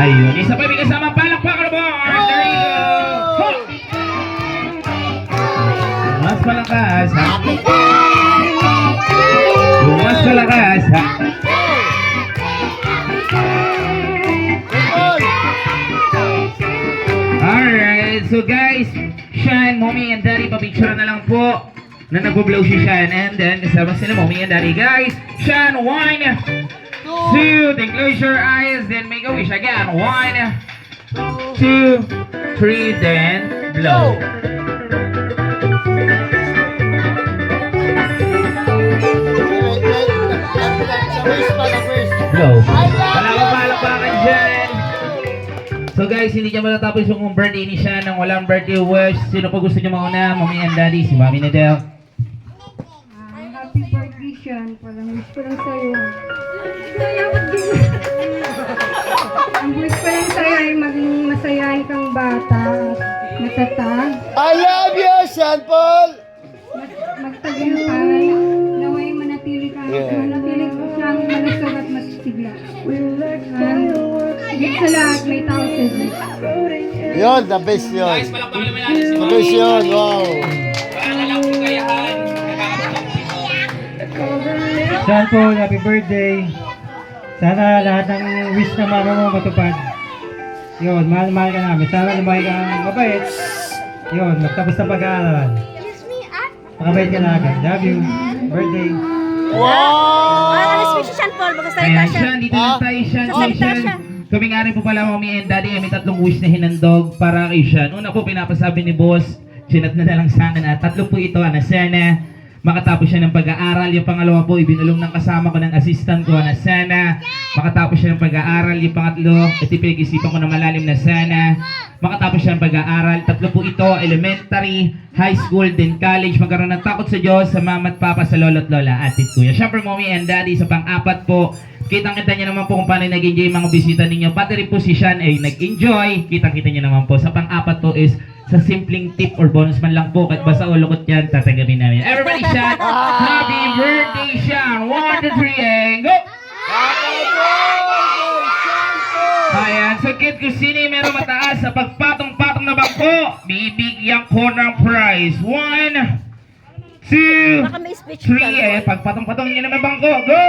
Ayun, isa pa may kasama palakpakan mo. There you go. Mas malakas ha. Mas malakas ha. Alright, so guys, Sean, Mommy, and Daddy, papicture na lang po na nagpo-blow si Sean. And then, kasama sila Mommy and Daddy. Guys, Sean, 1, 2, then close your eyes, then make a wish again. 1, 2, 3, then blow. Blow. Palakpakan dyan. So guys, hindi niya matatapos yung birthday ni Sean nang walang birthday wish. Sino pa gusto niyo mauna? Mommy and Daddy, si Mommy Nadel. Happy birthday, Sean. Parang wish ko lang sa'yo. Ang wish ko lang sa'yo ay maging masayahin kang bata. Matatag. I love you, Sean Paul! Magtagumpay. Naway manatili ka. Manatili ko siyang malusog at masisigla. Higit sa lahat, may tao sa Diyos. Yun, the best yun. Guys, palakpakan naman natin si The Mommy. best yun, wow. Paano lang po kayahan? Sean Paul, happy birthday. Sana lahat ng wish ng mama mo matupad. Yun, mahal ka namin. Sana lumaki ka ng mabait. Yun, magtapos ng pag-aaral. Makabait ka na agad. Love you. Birthday. Wow! Alas mo si Sean Paul, Ayan, Sean, dito lang tayo, Sean. Sean. Kami nga rin po pala, Mommy and Daddy, may tatlong wish na hinandog para kay Sean. Una po, pinapasabi ni Boss, sinat na lang sana na tatlo po ito, na sana makatapos siya ng pag-aaral. Yung pangalawa po, ibinulong ng kasama ko ng assistant ko na sana makatapos siya ng pag-aaral. Yung pangatlo, ito pinag-isipan ko na malalim na sana makatapos siya ng pag-aaral. Tatlo po ito, elementary, high school, then college. Magkaroon ng takot sa Diyos, sa mama at papa, sa lolo at lola, atit kuya. Siyempre, Mommy and Daddy, sa pang-apat po, kitang-kita niyo naman po kung paano nag-enjoy mga bisita ninyo. Pati rin po si Sean ay nag-enjoy. Kitang-kita niyo naman po. Sa pang-apat po is sa simpleng tip or bonus man lang po. Kahit basta ulukot yan, tatanggapin namin. Everybody shout, happy birthday, Sean! 1, 2, 3, and go! Ayan, so kid kung sino yung meron mataas sa pagpatong-patong na bangko, bibigyan ko ng prize. 1, 2, Baka may speech 3, pagpatong-patong nyo na may bangko. Go!